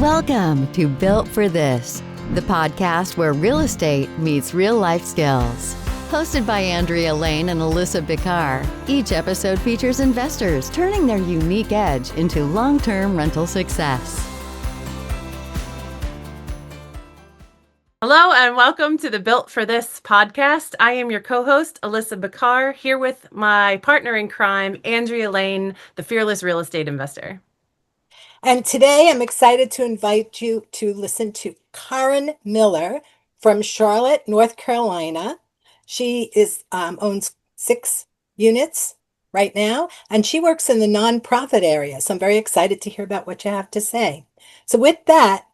Welcome to Built for This, the podcast where real estate meets real life skills. Hosted by Andrea Lane and Alyssa Bicar, each episode features investors turning their unique edge into long-term rental success. Hello and welcome to the Built for This podcast. I am your co-host, Alyssa Bicar, here with my partner in crime, Andrea Lane, the fearless real estate investor. And today I'm excited to invite you to listen to Karrin Miller from Charlotte, North Carolina. She owns 6 units right now, and she works in the nonprofit area. So I'm very excited to hear about what you have to say. So with that,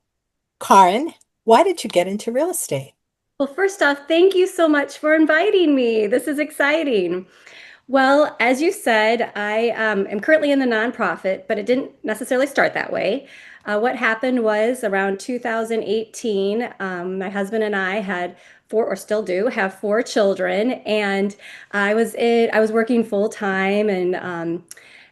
Karrin, why did you get into real estate? Well, first off, thank you so much for inviting me. This is exciting. Well, as you said, I am currently in the nonprofit, but it didn't necessarily start that way. What happened was around 2018, my husband and I had 4, or still do, have 4 children, and I was working full time and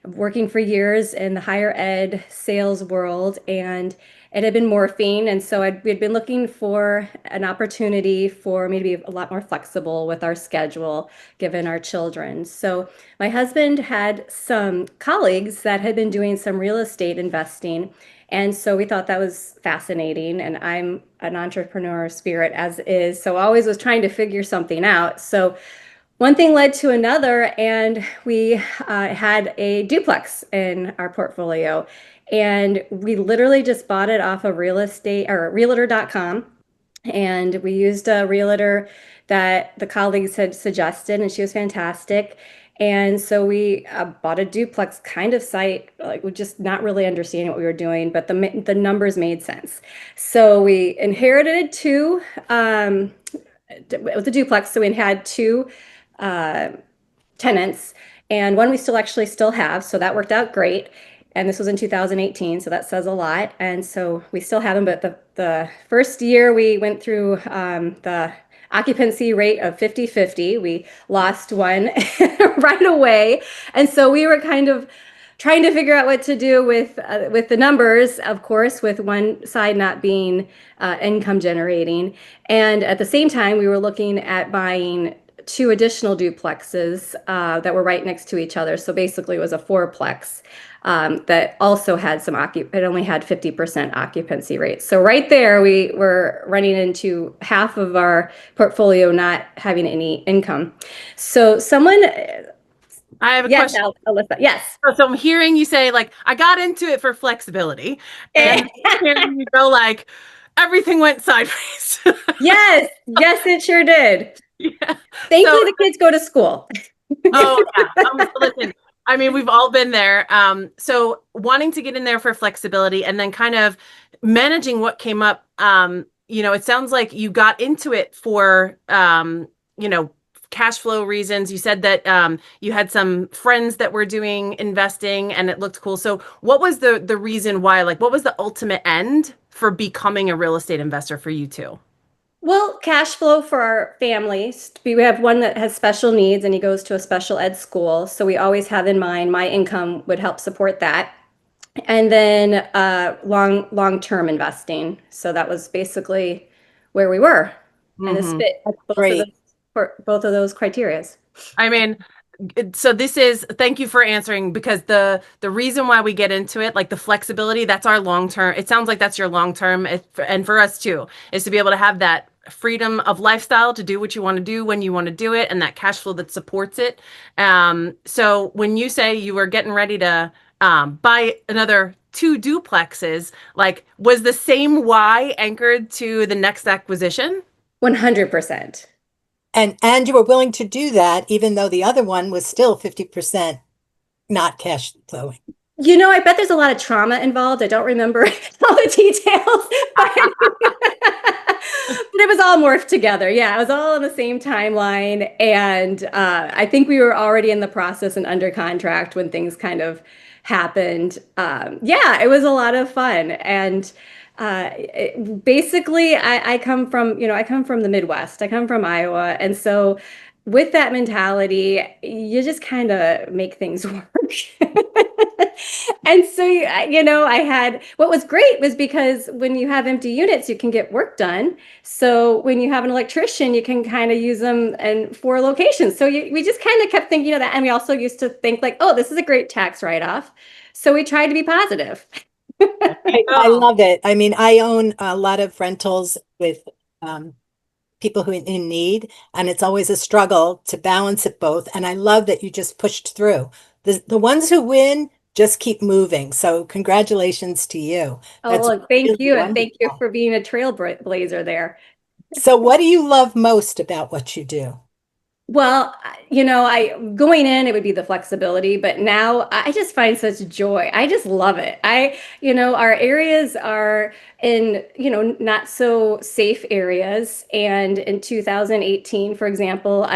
working for years in the higher ed sales world, and it had been morphine. And so we'd been looking for an opportunity for me to be a lot more flexible with our schedule, given our children. So my husband had some colleagues that had been doing some real estate investing. And so we thought that was fascinating. And I'm an entrepreneur spirit as is, so I always was trying to figure something out. So one thing led to another, and we had a duplex in our portfolio. And we literally just bought it off of realtor.com. And we used a realtor that the colleagues had suggested, and she was fantastic. And so we bought a duplex kind of site, like we're just not really understanding what we were doing, but the numbers made sense. So we inherited 2, it was a duplex, so we had 2 tenants, and one we still have, so that worked out great. And this was in 2018, so that says a lot. And so we still have them, but the first year we went through the occupancy rate of 50-50. We lost one right away. And so we were kind of trying to figure out what to do with the numbers, of course, with one side not being income generating. And at the same time, we were looking at buying 2 additional duplexes that were right next to each other. So basically it was a 4-plex that also had it only had 50% occupancy rate. So right there, we were running into half of our portfolio not having any income. So I have a question. Alyssa, yes. So I'm hearing you say, like, I got into it for flexibility. And I'm hearing you go, like, everything went sideways. Yes, it sure did. Yeah. Thankfully, the kids go to school. Oh, yeah. Listen, I mean, we've all been there. So wanting to get in there for flexibility and then kind of managing what came up, it sounds like you got into it for, cash flow reasons. You said that you had some friends that were doing investing and it looked cool. So what was the reason why, like, what was the ultimate end for becoming a real estate investor for you two? Well, cash flow for our families. We have one that has special needs and he goes to a special ed school. So we always have in mind my income would help support that. And then long-term investing. So that was basically where we were. And this fit both of those criteria. I mean, so thank you for answering, because the reason why we get into it, like the flexibility, that's our long-term. It sounds like that's your long-term, and for us too, is to be able to have that freedom of lifestyle to do what you want to do when you want to do it, and that cash flow that supports it. So when you say you were getting ready to buy another 2 duplexes, like, was the same why anchored to the next acquisition? 100%. And you were willing to do that, even though the other one was still 50% not cash flowing. I bet there's a lot of trauma involved. I don't remember all the details, but it was all morphed together. Yeah, it was all on the same timeline. And I think we were already in the process and under contract when things kind of happened. It was a lot of fun. And basically, I come from the Midwest. I come from Iowa. And so with that mentality, you just kind of make things work. And so, I had what was great was because when you have empty units, you can get work done. So when you have an electrician, you can kind of use them and for locations. So we just kind of kept thinking of that. And we also used to think like, oh, this is a great tax write-off. So we tried to be positive. I love it. I mean, I own a lot of rentals with um, people who in need, and it's always a struggle to balance it both. And I love that you just pushed through. The ones who win just keep moving. So congratulations to you. Oh, That's well, thank really you. And thank you wonderful. for being a trailblazer there. So what do you love most about what you do? Well, I going in, it would be the flexibility, but now I just find such joy. I just love it. Our areas are in, not so safe areas. And in 2018, for example,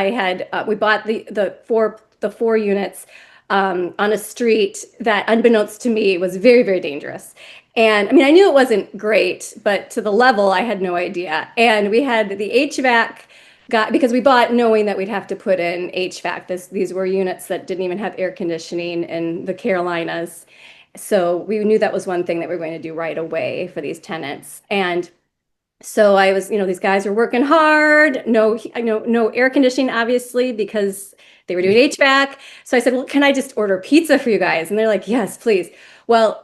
we bought the four units on a street that, unbeknownst to me, was very, very dangerous. And I mean, I knew it wasn't great, but to the level, I had no idea. And we had the HVAC because we bought knowing that we'd have to put in HVAC. These were units that didn't even have air conditioning in the Carolinas. So we knew that was one thing that we were going to do right away for these tenants. And so I was, these guys were working hard. No air conditioning, obviously, because they were doing HVAC. So I said, well, can I just order pizza for you guys? And they're like, yes, please. Well,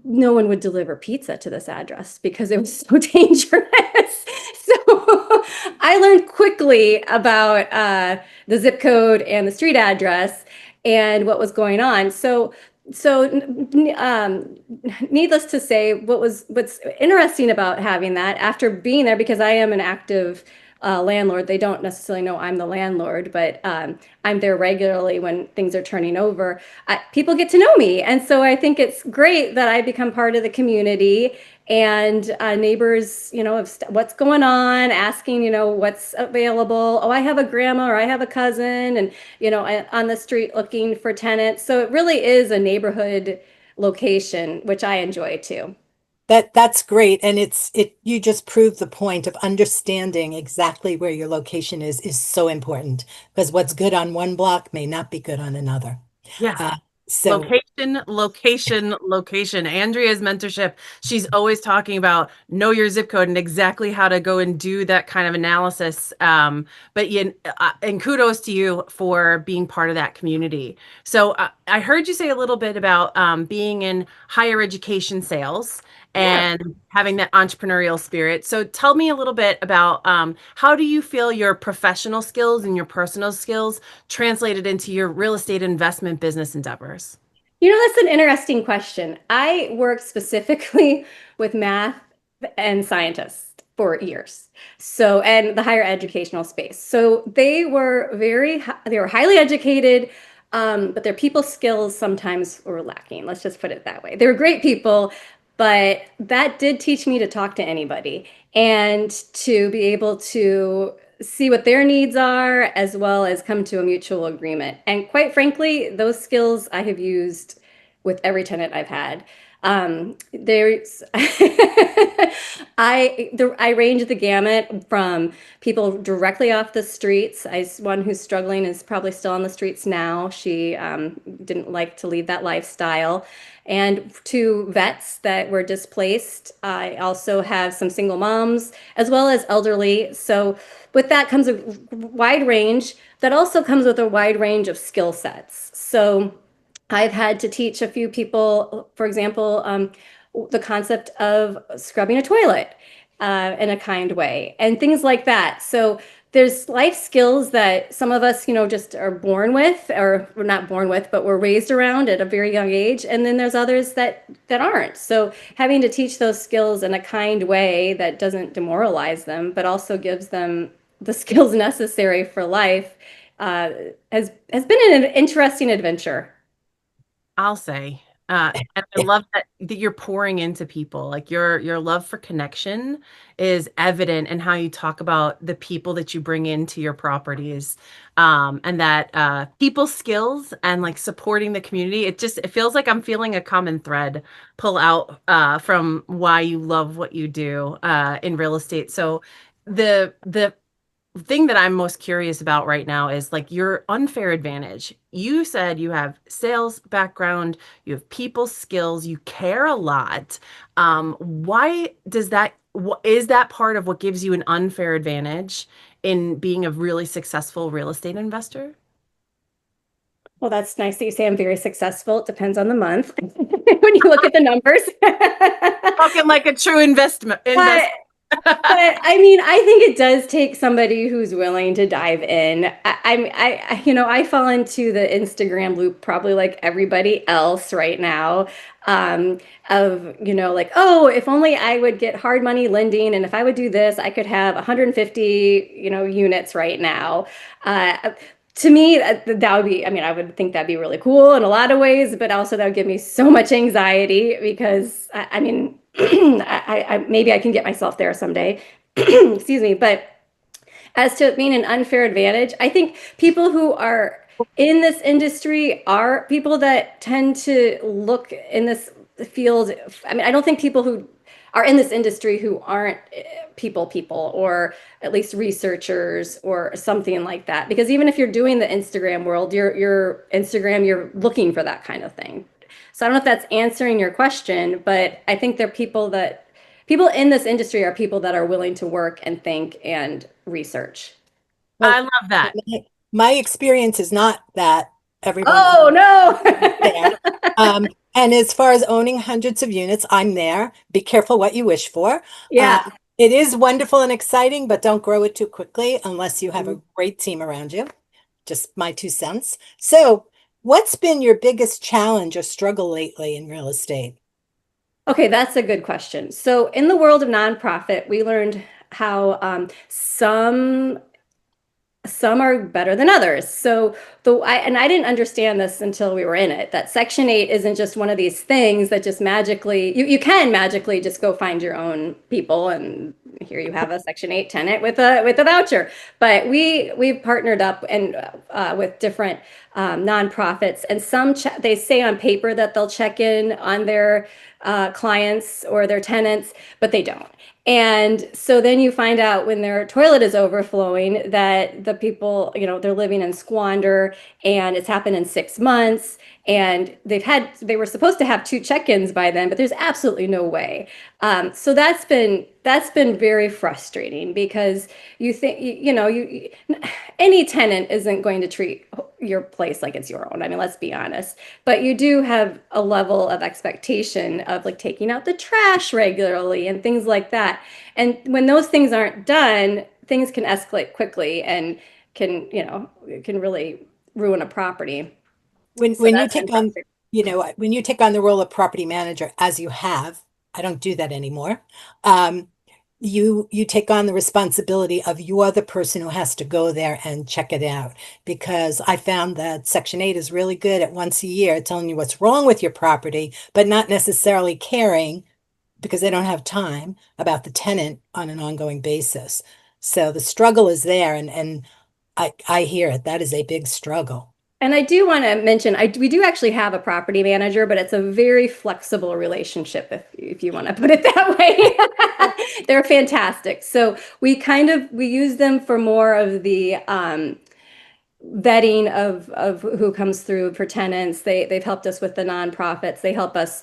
no one would deliver pizza to this address because it was so dangerous. So I learned quickly about the zip code and the street address and what was going on. So, needless to say, what's interesting about having that after being there, because I am an active landlord, they don't necessarily know I'm the landlord, but I'm there regularly when things are turning over. People get to know me, and so I think it's great that I become part of the community. And neighbors, what's going on, asking, what's available. Oh, I have a grandma or I have a cousin, and on the street looking for tenants. So it really is a neighborhood location, which I enjoy too. That's great. And you just proved the point of understanding exactly where your location is so important because what's good on one block may not be good on another. Yes. Uh, so Location, location, location. Andrea's mentorship, she's always talking about know your zip code and exactly how to go and do that kind of analysis. And kudos to you for being part of that community. So I heard you say a little bit about being in higher education sales Yeah. and having that entrepreneurial spirit. So tell me a little bit about how do you feel your professional skills and your personal skills translated into your real estate investment business endeavors? That's an interesting question. I worked specifically with math and scientists for years. So, and the higher educational space. So they were highly educated, but their people skills sometimes were lacking. Let's just put it that way. They were great people, but that did teach me to talk to anybody and to be able to see what their needs are as well as come to a mutual agreement. And quite frankly, those skills I have used with every tenant I've had. There's I range the gamut from people directly off the streets. One who's struggling is probably still on the streets now. She didn't like to leave that lifestyle. And to vets that were displaced. I also have some single moms as well as elderly. So with that comes a wide range that also comes with a wide range of skill sets. So I've had to teach a few people, for example, the concept of scrubbing a toilet in a kind way and things like that. So there's life skills that some of us, just are born with, or we're not born with, but we're raised around at a very young age. And then there's others that aren't. So having to teach those skills in a kind way that doesn't demoralize them, but also gives them the skills necessary for life, uh, has been an interesting adventure. I'll say. And I love that you're pouring into people. Like your love for connection is evident in how you talk about the people that you bring into your properties. And that people skills and like supporting the community. It feels like I'm feeling a common thread pull out from why you love what you do in real estate. So the thing that I'm most curious about right now is like your unfair advantage. You said you have sales background, you have people skills, you care a lot. Why does that, is that part of what gives you an unfair advantage in being a really successful real estate investor? Well, that's nice that you say I'm very successful. It depends on the month when you look at the numbers. Talking like a true investment But investor. I mean, I think it does take somebody who's willing to dive in. I fall into the Instagram loop probably like everybody else right now. Um, like, oh, if only I would get hard money lending, and if I would do this, I could have 150, units right now. To me, that would be, I mean, I would think that'd be really cool in a lot of ways, but also that would give me so much anxiety because I mean, maybe I can get myself there someday. Excuse me. But as to it being an unfair advantage, I think people who are in this industry are people that tend to look in this field. I mean, I don't think people who are in this industry who aren't people or at least researchers or something like that, because even if you're doing the Instagram world, your Instagram, you're looking for that kind of thing. So I don't know if that's answering your question, but I think they're people in this industry are people that are willing to work and think and research. I Well, love that. my experience is not that everyone Oh there. no. And as far as owning hundreds of units, I'm there. Be careful what you wish for. Yeah. It is wonderful and exciting, but don't grow it too quickly unless you have a great team around you. Just my 2 cents. So, what's been your biggest challenge or struggle lately in real estate? Okay, that's a good question. So, in the world of nonprofit, we learned how some are better than others. So I didn't understand this until we were in it, that Section 8 isn't just one of these things that just magically you can magically just go find your own people and here you have a Section 8 tenant with a voucher. But we've partnered up and with different nonprofits, and they say on paper that they'll check in on their clients or their tenants, but they don't. And so then you find out when their toilet is overflowing that the people, they're living in squander, and it's happened in 6 months, and they were supposed to have 2 check-ins by then, but there's absolutely no way. So that's been very frustrating because you think, any tenant isn't going to treat your place like it's your own. I mean, let's be honest. But you do have a level of expectation of like taking out the trash regularly and things like that. And when those things aren't done, things can escalate quickly and can really ruin a property. When So when you that's been take on, frustrating. when you take on the role of property manager, as you have, I don't do that anymore. Um, you take on the responsibility of you are the person who has to go there and check it out, because I found that Section 8 is really good at once a year telling you what's wrong with your property, but not necessarily caring because they don't have time about the tenant on an ongoing basis. So the struggle is there, and I hear it. That is a big struggle. And I do want to mention, we do actually have a property manager, but it's a very flexible relationship, if you want to put it that way. They're fantastic. So we use them for more of the vetting of who comes through for tenants. They've helped us with the nonprofits. They help us,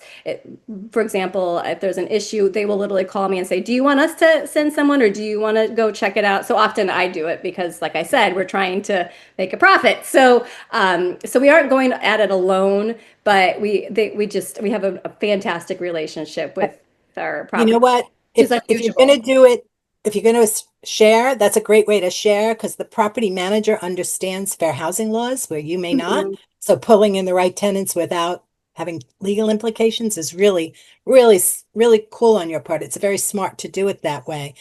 for example, if there's an issue, they will literally call me and say, do you want us to send someone or do you want to go check it out? So often I do it because, like I said, we're trying to make a profit. So we aren't going at it alone, but we have a fantastic relationship with our You property, know what? which is If you're going unusual. to do it, if you're going to share, that's a great way to share because the property manager understands fair housing laws where you may not. Mhm. So pulling in the right tenants without having legal implications is really, really, really cool on your part. It's very smart to do it that way.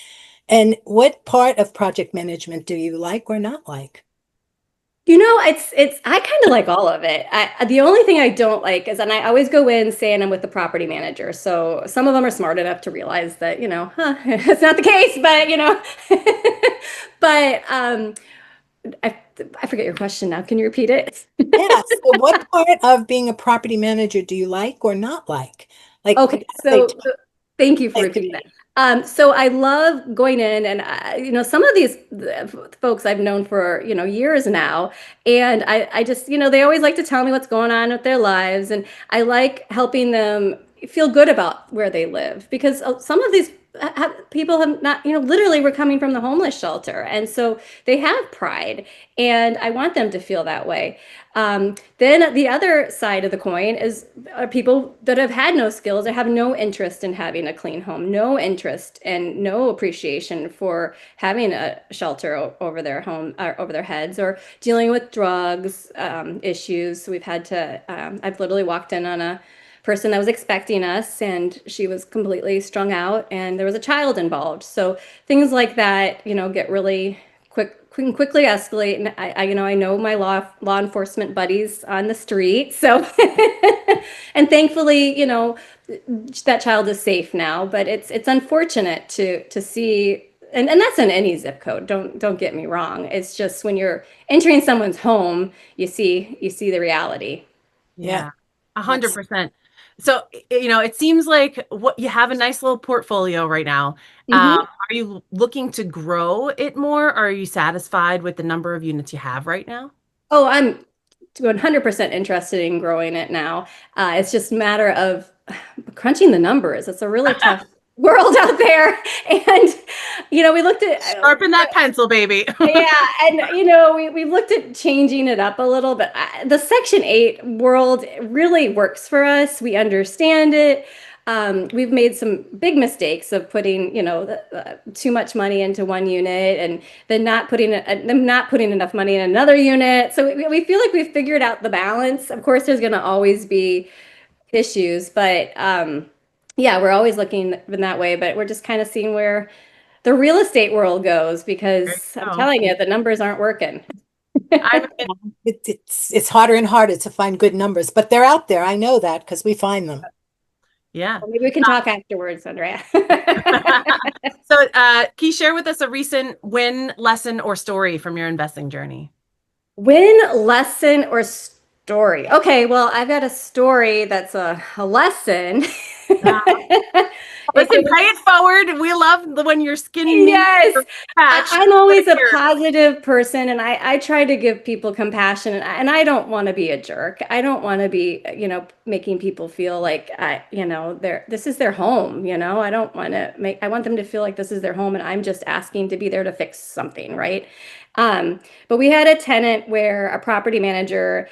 And what part of project management do you like or not like? It's I kind of like all of it. The only thing I don't like is, and I always go in saying I'm with the property manager. So some of them are smart enough to realize that, it's not the case, but but I I forget your question now. Can you repeat it? Yeah. So what part of being a property manager do you like or not like? Like, Okay, say, so Thank you for repeating that. So I love going in and, some of these folks I've known for, years now. And I just, they always like to tell me what's going on with their lives. And I like helping them feel good about where they live because some of these people have not, literally were coming from the homeless shelter. And so they have pride and I want them to feel that way. Then the other side of the coin is people that have had no skills or have no interest in having a clean home, no interest and no appreciation for having a shelter over their home or over their heads, or dealing with drugs issues. So we've had to, I've literally walked in on a person that was expecting us and she was completely strung out and there was a child involved. So things like that, get really quickly escalate. And I know my law enforcement buddies on the street. So, and thankfully, that child is safe now, but it's unfortunate to see, and that's in any zip code. Don't get me wrong. It's just when you're entering someone's home, you see the reality. Yeah. 100%. So, it seems like what you have a nice little portfolio right now. Mhm. Are you looking to grow it more, or are you satisfied with the number of units you have right now? Oh, I'm 100% interested in growing it now. It's just a matter of crunching the numbers. It's a really tough world out there. And, we looked at Sharpen that pencil, baby. yeah, and we looked at changing it up a little, but the Section 8 world really works for us. We understand it. We've made some big mistakes of putting, too much money into one unit and then not putting enough money in another unit. So we feel like we've figured out the balance. Of course, there's going to always be issues, but yeah, we're always looking in that way. But we're just kind of seeing where the real estate world goes There because you I'm go. telling you, the numbers aren't working. I It's harder and harder to find good numbers, but they're out there. I know that because we find them. Yeah. Well, maybe we can talk afterwards, Andrea. So, can you share with us a recent win, lesson, or story from your investing journey? Win, lesson, or story? Okay, well, I've got a story that's a lesson. Listen, It was pay it forward. We love when your skin meets Yes, your patch. I'm always a Here. positive person, and I try to give people compassion, and I don't want to be a jerk. I don't want to be, making people feel like this is their home. I don't want to I want them to feel like this is their home, and I'm just asking to be there to fix something, right? But we had a tenant where a property manager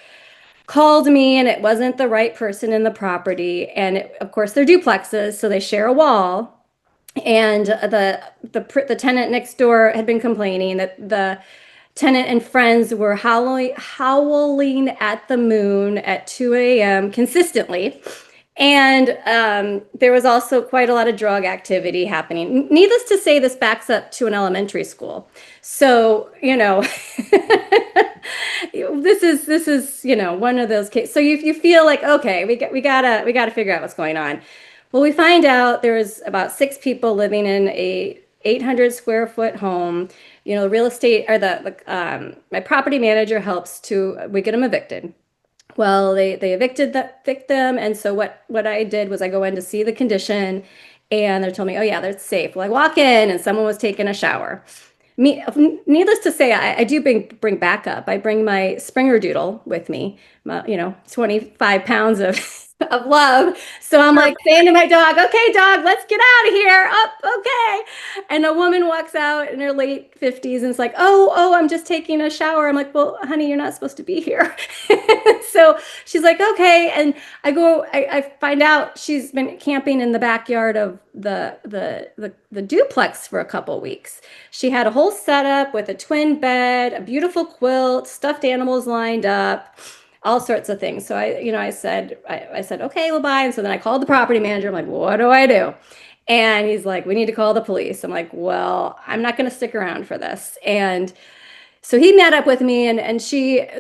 called me and it wasn't the right person in the property, and of course they're duplexes, so they share a wall. And the tenant next door had been complaining that the tenant and friends were howling at the moon at 2 a.m. consistently. And there was also quite a lot of drug activity happening. Needless to say, this backs up to an elementary school. So, this is one of those cases. So you feel like, okay, we gotta figure out what's going on. Well, we find out there's about 6 people living in a 800 square foot home. Real estate or my property manager we get them evicted. Well, they evict them, and so what I did was I go in to see the condition, and they told me, oh yeah, they're safe. Well, I walk in, and someone was taking a shower. Needless to say, I do bring backup. I bring my Springer Doodle with me, 25 pounds of of love. So I'm like saying to my dog, okay, dog, let's get out of here. Up, okay. And a woman walks out in her late 50s and it's like, oh, I'm just taking a shower. I'm like, well, honey, you're not supposed to be here. So she's like, okay. And I find out she's been camping in the backyard of the duplex for a couple weeks. She had a whole setup with a twin bed, a beautiful quilt, stuffed animals lined up, all sorts of things. So I said, okay, well, bye. And so then I called the property manager. I'm like, what do I do? And he's like, we need to call the police. I'm like, well, I'm not going to stick around for this. And so he met up with me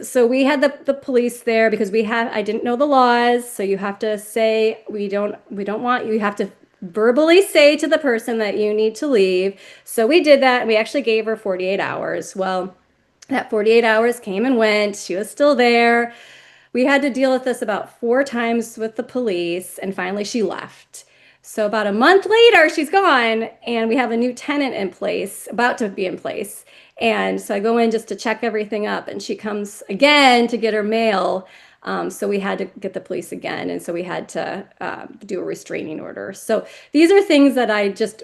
so we had the police there because I didn't know the laws. So you have to say, we don't want you have to verbally say to the person that you need to leave. So we did that. And we actually gave her 48 hours. Well, that 48 hours came and went. She was still there. We had to deal with this about 4 times with the police, and finally she left. So about a month later, she's gone, and we have a new tenant in place, about to be in place. And so I go in just to check everything up, and she comes again to get her mail. So we had to get the police again, and so we had to do a restraining order. So these are things that I just,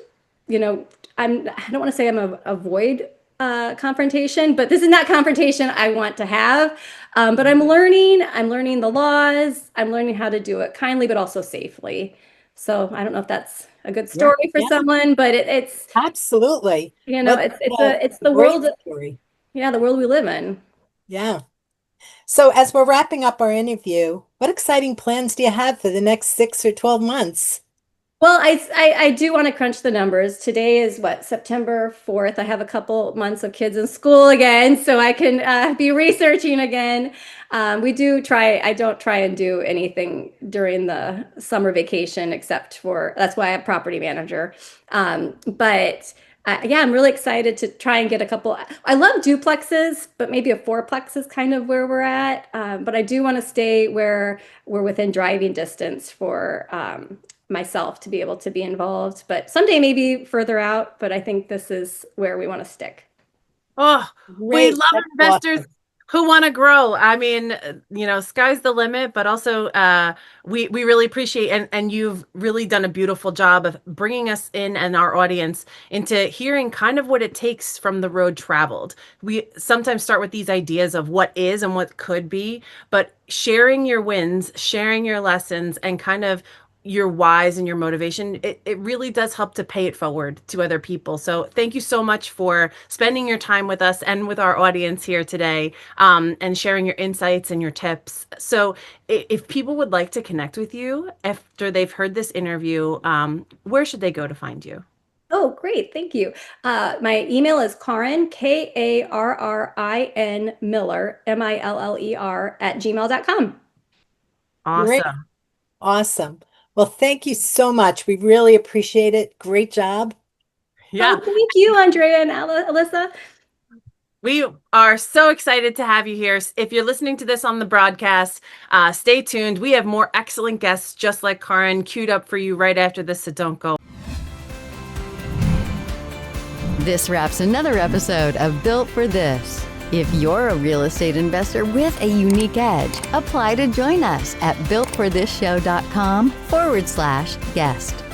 I don't want to say I'm a avoid confrontation, but this is not confrontation I want to have. But I'm learning the laws. I'm learning how to do it kindly, but also safely. So I don't know if that's a good Yeah, story for yeah, someone, but it's, absolutely. What it's a the great world, story. yeah, the world we live in. Yeah. So as we're wrapping up our interview, what exciting plans do you have for the next 6 or 12 months? Well, I do want to crunch the numbers. Today is what, September 4th. I have a couple months of kids in school again, so I can be researching again. I don't try and do anything during the summer vacation except for, that's why I'm property manager. But yeah, I'm really excited to try and get a couple. I love duplexes, but maybe a fourplex is kind of where we're at. But I do want to stay where we're within driving distance for myself to be able to be involved, but someday maybe further out. But I think this is where we want to stick. Oh, we Great. love That's investors awesome. who want to grow. I mean, sky's the limit, but also we really appreciate and you've really done a beautiful job of bringing us in and our audience into hearing kind of what it takes from the road traveled. We sometimes start with these ideas of what is and what could be, but sharing your wins, sharing your lessons, and kind of your whys and your motivation, it really does help to pay it forward to other people. So thank you so much for spending your time with us and with our audience here today, and sharing your insights and your tips. So if people would like to connect with you after they've heard this interview, where should they go to find you? Oh, great. Thank you. My email is Karrin, Karrin Miller, Miller, at gmail.com. Great. Awesome. Awesome. Well, thank you so much. We really appreciate it. Great job. Oh, Yeah. thank you, Andrea and Alyssa. We are so excited to have you here. If you're listening to this on the broadcast, stay tuned. We have more excellent guests just like Karrin queued up for you right after this, so don't go. This wraps another episode of Built for This. If you're a real estate investor with a unique edge, apply to join us at builtforthisshow.com/guest.